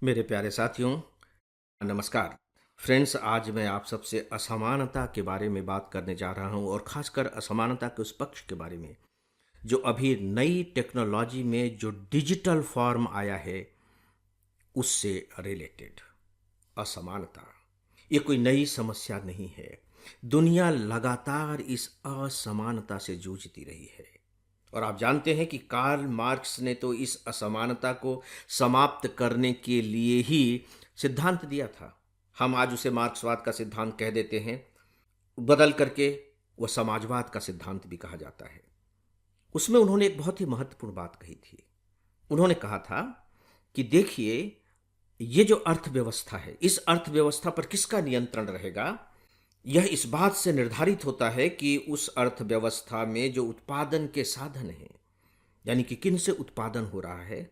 मेरे प्यारे साथियों, नमस्कार। फ्रेंड्स, आज मैं आप सबसे असमानता के बारे में बात करने जा रहा हूं और ख़ासकर असमानता के उस पक्ष के बारे में, जो अभी नई टेक्नोलॉजी में जो डिजिटल फॉर्म आया है, उससे रिलेटेड। असमानता, ये कोई नई समस्या नहीं है। दुनिया लगातार इस असमानता से जूझती रही है और आप जानते हैं कि कार्ल मार्क्स ने तो इस असमानता को समाप्त करने के लिए ही सिद्धांत दिया था। हम आज उसे मार्क्सवाद का सिद्धांत कह देते हैं, बदल करके वह समाजवाद का सिद्धांत भी कहा जाता है। उसमें उन्होंने एक बहुत ही महत्वपूर्ण बात कही थी। उन्होंने कहा था कि देखिए, ये जो अर्थव्यवस्था है, इस अर्थव्यवस्था पर किसका नियंत्रण रहेगा, यह इस बात से निर्धारित होता है कि उस अर्थव्यवस्था में जो उत्पादन के साधन हैं, यानी कि किन से उत्पादन हो रहा है,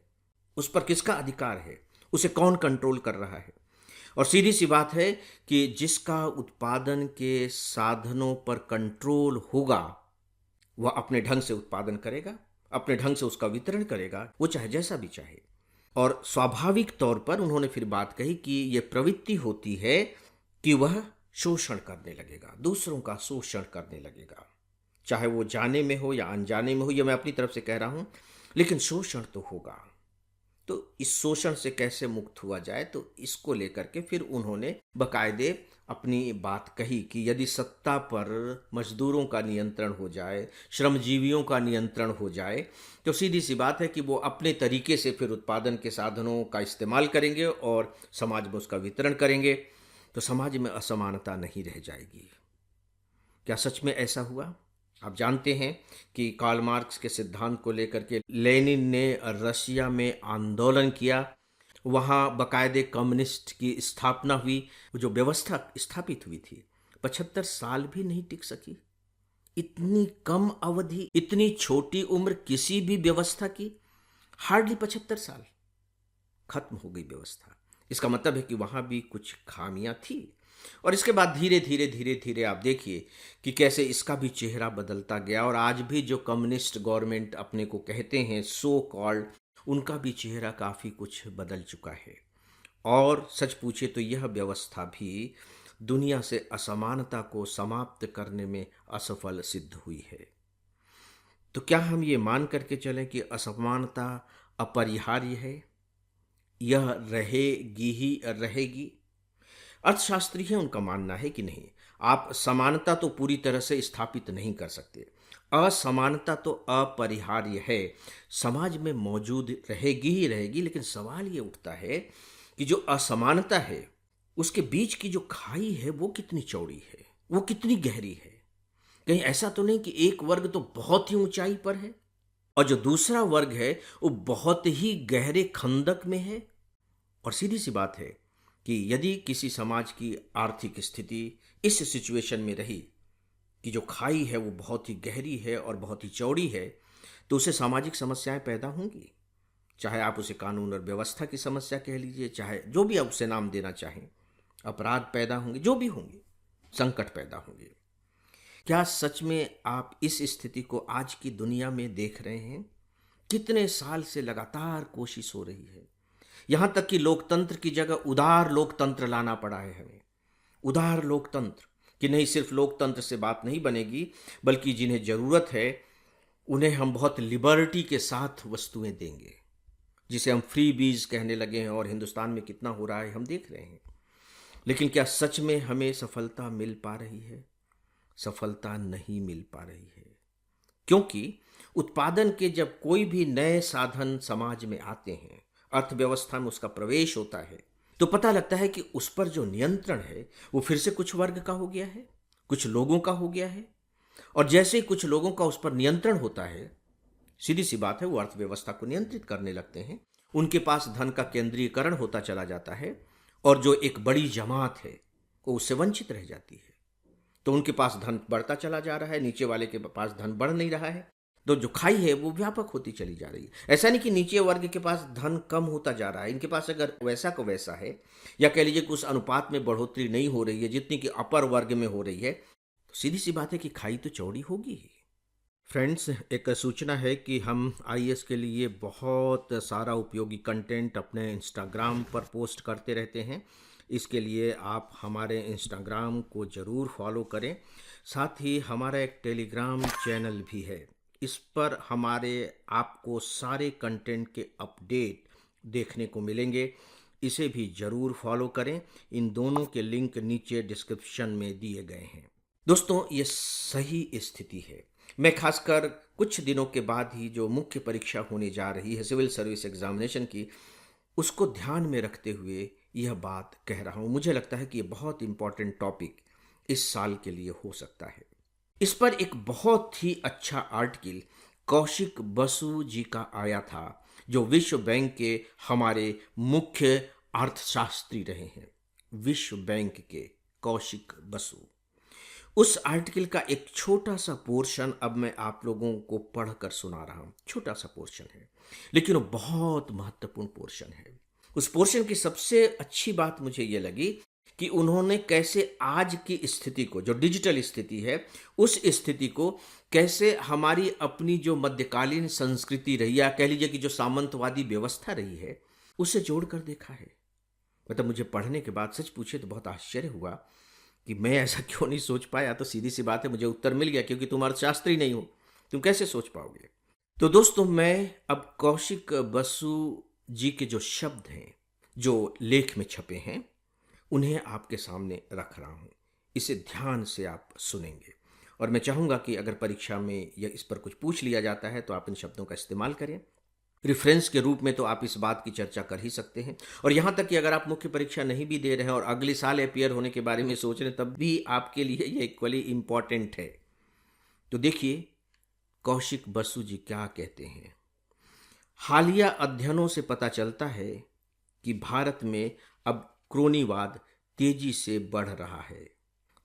उस पर किसका अधिकार है, उसे कौन कंट्रोल कर रहा है। और सीधी सी बात है कि जिसका उत्पादन के साधनों पर कंट्रोल होगा, वह अपने ढंग से उत्पादन करेगा, अपने ढंग से उसका वितरण करेगा, वो चाहे जैसा भी चाहे। और स्वाभाविक तौर पर उन्होंने फिर बात कही कि यह प्रवृत्ति होती है कि वह शोषण करने लगेगा, दूसरों का शोषण करने लगेगा, चाहे वो जाने में हो या अनजाने में हो। यह मैं अपनी तरफ से कह रहा हूं, लेकिन शोषण तो होगा। तो इस शोषण से कैसे मुक्त हुआ जाए, तो इसको लेकर के फिर उन्होंने बकायदे अपनी बात कही कि यदि सत्ता पर मजदूरों का नियंत्रण हो जाए, श्रमजीवियों का नियंत्रण हो जाए, तो सीधी सी बात है कि वो अपने तरीके से फिर उत्पादन के साधनों का इस्तेमाल करेंगे और समाज में उसका वितरण करेंगे, तो समाज में असमानता नहीं रह जाएगी। क्या सच में ऐसा हुआ? आप जानते हैं कि कार्ल मार्क्स के सिद्धांत को लेकर के लेनिन ने रशिया में आंदोलन किया। वहाँ बकायदे कम्युनिस्ट की स्थापना हुई। जो व्यवस्था स्थापित हुई थी, 75 साल भी नहीं टिक सकी। इतनी कम अवधि, इतनी छोटी उम्र किसी भी व्यवस्था की, हार्डली 75 साल, खत्म हो गई व्यवस्था। इसका मतलब है कि वहां भी कुछ खामियां थी। और इसके बाद धीरे धीरे धीरे धीरे आप देखिए कि कैसे इसका भी चेहरा बदलता गया और आज भी जो कम्युनिस्ट गवर्नमेंट अपने को कहते हैं, सो कॉल्ड, उनका भी चेहरा काफ़ी कुछ बदल चुका है। और सच पूछे तो यह व्यवस्था भी दुनिया से असमानता को समाप्त करने में असफल सिद्ध हुई है। तो क्या हम ये मान करके चलें कि असमानता अपरिहार्य है, यह रहेगी ही रहेगी? अर्थशास्त्री है, उनका मानना है कि नहीं, आप समानता तो पूरी तरह से स्थापित नहीं कर सकते, असमानता तो अपरिहार्य है, समाज में मौजूद रहेगी ही रहेगी। लेकिन सवाल ये उठता है कि जो असमानता है, उसके बीच की जो खाई है वो कितनी चौड़ी है, वो कितनी गहरी है। कहीं ऐसा तो नहीं कि एक वर्ग तो बहुत ही ऊंचाई पर है और जो दूसरा वर्ग है वो बहुत ही गहरे खंदक में है। और सीधी सी बात है कि यदि किसी समाज की आर्थिक स्थिति इस सिचुएशन में रही कि जो खाई है वो बहुत ही गहरी है और बहुत ही चौड़ी है, तो उसे सामाजिक समस्याएं पैदा होंगी। चाहे आप उसे कानून और व्यवस्था की समस्या कह लीजिए, चाहे जो भी आप उसे नाम देना चाहें, अपराध पैदा होंगे, जो भी होंगे, संकट पैदा होंगे। क्या सच में आप इस स्थिति को आज की दुनिया में देख रहे हैं? कितने साल से लगातार कोशिश हो रही है, यहां तक कि लोकतंत्र की जगह उदार लोकतंत्र लाना पड़ा है हमें। उदार लोकतंत्र कि नहीं, सिर्फ लोकतंत्र से बात नहीं बनेगी, बल्कि जिन्हें जरूरत है उन्हें हम बहुत लिबर्टी के साथ वस्तुएं देंगे, जिसे हम फ्री बीज कहने लगे हैं और हिंदुस्तान में कितना हो रहा है हम देख रहे हैं। लेकिन क्या सच में हमें सफलता मिल पा रही है? सफलता नहीं मिल पा रही है, क्योंकि उत्पादन के जब कोई भी नए साधन समाज में आते हैं, अर्थव्यवस्था में उसका प्रवेश होता है, तो पता लगता है कि उस पर जो नियंत्रण है वो फिर से कुछ वर्ग का हो गया है, कुछ लोगों का हो गया है। और जैसे ही कुछ लोगों का उस पर नियंत्रण होता है, सीधी सी बात है, वो अर्थव्यवस्था को नियंत्रित करने लगते हैं। उनके पास धन का केंद्रीयकरण होता चला जाता है और जो एक बड़ी जमात है वो उससे वंचित रह जाती है। तो उनके पास धन बढ़ता चला जा रहा है, नीचे वाले के पास धन बढ़ नहीं रहा है। तो जो खाई है वो व्यापक होती चली जा रही है। ऐसा नहीं कि नीचे वर्ग के पास धन कम होता जा रहा है, इनके पास अगर वैसा को वैसा है, या कह लीजिए कि उस अनुपात में बढ़ोतरी नहीं हो रही है जितनी कि अपर वर्ग में हो रही है, तो सीधी सी बात है कि खाई तो चौड़ी होगी ही। फ्रेंड्स, एक सूचना है कि हम आईएएस के लिए बहुत सारा उपयोगी कंटेंट अपने इंस्टाग्राम पर पोस्ट करते रहते हैं। इसके लिए आप हमारे इंस्टाग्राम को ज़रूर फॉलो करें। साथ ही हमारा एक टेलीग्राम चैनल भी है। इस पर हमारे आपको सारे कंटेंट के अपडेट देखने को मिलेंगे। इसे भी ज़रूर फॉलो करें। इन दोनों के लिंक नीचे डिस्क्रिप्शन में दिए गए हैं। दोस्तों, ये सही स्थिति है। मैं खासकर कुछ दिनों के बाद ही जो मुख्य परीक्षा होने जा रही है सिविल सर्विस एग्जामिनेशन की, उसको ध्यान में रखते हुए यह बात कह रहा हूँ। मुझे लगता है कि ये बहुत इम्पॉर्टेंट टॉपिक इस साल के लिए हो सकता है। इस पर एक बहुत ही अच्छा आर्टिकल कौशिक बसु जी का आया था, जो विश्व बैंक के हमारे मुख्य अर्थशास्त्री रहे हैं। विश्व बैंक के कौशिक बसु। उस आर्टिकल का एक छोटा सा पोर्शन अब मैं आप लोगों को पढ़कर सुना रहा हूं। छोटा सा पोर्शन है, लेकिन वो बहुत महत्वपूर्ण पोर्शन है। उस पोर्शन की सबसे अच्छी बात मुझे ये लगी कि उन्होंने कैसे आज की स्थिति को, जो डिजिटल स्थिति है, उस स्थिति को कैसे हमारी अपनी जो मध्यकालीन संस्कृति रही, या कह लीजिए कि जो सामंतवादी व्यवस्था रही है, उसे जोड़कर देखा है। मतलब मुझे पढ़ने के बाद सच पूछे तो बहुत आश्चर्य हुआ कि मैं ऐसा क्यों नहीं सोच पाया। तो सीधी सी बात है, मुझे उत्तर मिल गया, क्योंकि तुम अर्थशास्त्री नहीं हो, तुम कैसे सोच पाओगे। तो दोस्तों, मैं अब कौशिक बसु जी के जो शब्द हैं, जो लेख में छपे हैं, उन्हें आपके सामने रख रहा हूं। इसे ध्यान से आप सुनेंगे, और मैं चाहूंगा कि अगर परीक्षा में या इस पर कुछ पूछ लिया जाता है तो आप इन शब्दों का इस्तेमाल करें। रेफरेंस के रूप में तो आप इस बात की चर्चा कर ही सकते हैं। और यहाँ तक कि अगर आप मुख्य परीक्षा नहीं भी दे रहे हैं और अगले साल अपियर होने के बारे में सोच रहे हैं, तब भी आपके लिए ये इक्वली इम्पॉर्टेंट है। तो देखिए कौशिक बसु जी क्या कहते हैं। हालिया अध्ययनों से पता चलता है कि भारत में अब क्रोनीवाद तेजी से बढ़ रहा है।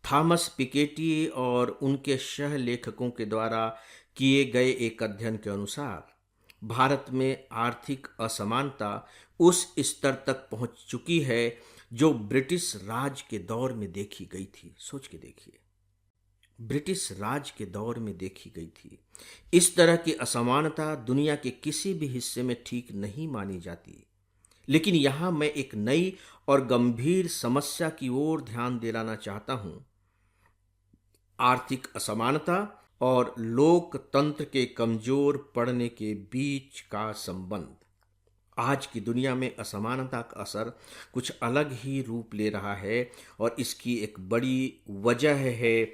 थॉमस पिकेटी और उनके सह लेखकों के द्वारा किए गए एक अध्ययन के अनुसार भारत में आर्थिक असमानता उस स्तर तक पहुंच चुकी है जो ब्रिटिश राज के दौर में देखी गई थी। सोच के देखिए, ब्रिटिश राज के दौर में देखी गई थी। इस तरह की असमानता दुनिया के किसी भी हिस्से में ठीक नहीं मानी जाती। लेकिन यहां मैं एक नई और गंभीर समस्या की ओर ध्यान दिलाना चाहता हूं। आर्थिक असमानता और लोकतंत्र के कमजोर पड़ने के बीच का संबंध। आज की दुनिया में असमानता का असर कुछ अलग ही रूप ले रहा है, और इसकी एक बड़ी वजह है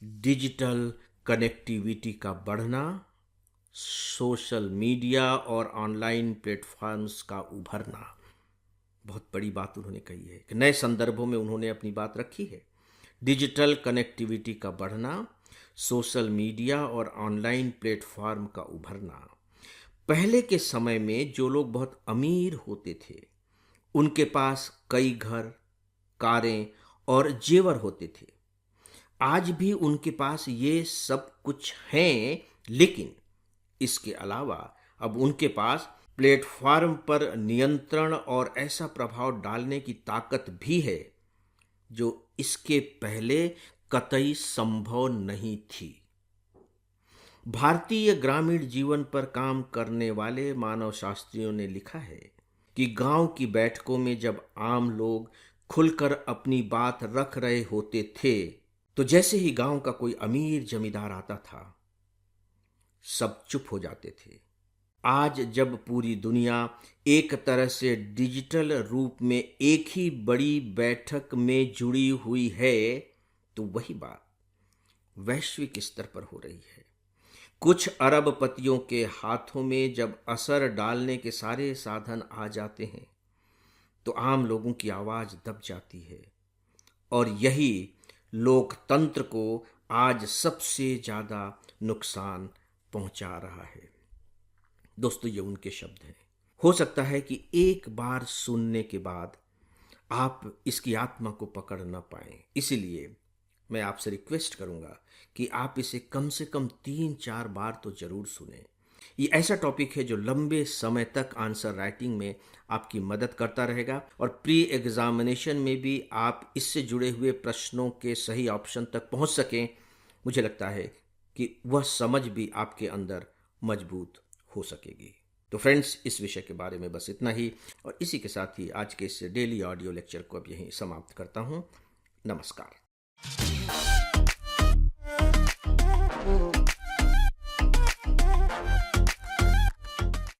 डिजिटल कनेक्टिविटी का बढ़ना, सोशल मीडिया और ऑनलाइन प्लेटफॉर्म्स का उभरना। बहुत बड़ी बात उन्होंने कही है कि नए संदर्भों में उन्होंने अपनी बात रखी है। डिजिटल कनेक्टिविटी का बढ़ना, सोशल मीडिया और ऑनलाइन प्लेटफॉर्म का उभरना। पहले के समय में जो लोग बहुत अमीर होते थे, उनके पास कई घर, कारें और जेवर होते थे। आज भी उनके पास ये सब कुछ हैं, लेकिन इसके अलावा अब उनके पास प्लेटफॉर्म पर नियंत्रण और ऐसा प्रभाव डालने की ताकत भी है जो इसके पहले कतई संभव नहीं थी। भारतीय ग्रामीण जीवन पर काम करने वाले मानवशास्त्रियों ने लिखा है कि गांव की बैठकों में जब आम लोग खुलकर अपनी बात रख रहे होते थे, तो जैसे ही गांव का कोई अमीर जमींदार आता था, सब चुप हो जाते थे। आज जब पूरी दुनिया एक तरह से डिजिटल रूप में एक ही बड़ी बैठक में जुड़ी हुई है, तो वही बात वैश्विक स्तर पर हो रही है। कुछ अरबपतियों के हाथों में जब असर डालने के सारे साधन आ जाते हैं, तो आम लोगों की आवाज दब जाती है, और यही लोकतंत्र को आज सबसे ज्यादा नुकसान पहुंचा रहा है। दोस्तों, ये उनके शब्द हैं। हो सकता है कि एक बार सुनने के बाद आप इसकी आत्मा को पकड़ न पाएं, इसीलिए मैं आपसे रिक्वेस्ट करूंगा कि आप इसे कम से कम 3-4 बार तो जरूर सुनें। ये ऐसा टॉपिक है जो लंबे समय तक आंसर राइटिंग में आपकी मदद करता रहेगा, और प्री एग्जामिनेशन में भी आप इससे जुड़े हुए प्रश्नों के सही ऑप्शन तक पहुंच सकें। मुझे लगता है कि वह समझ भी आपके अंदर मजबूत हो सकेगी। तो फ्रेंड्स, इस विषय के बारे में बस इतना ही, और इसी के साथ ही आज के इस डेली ऑडियो लेक्चर को अब यहीं समाप्त करता हूँ। नमस्कार।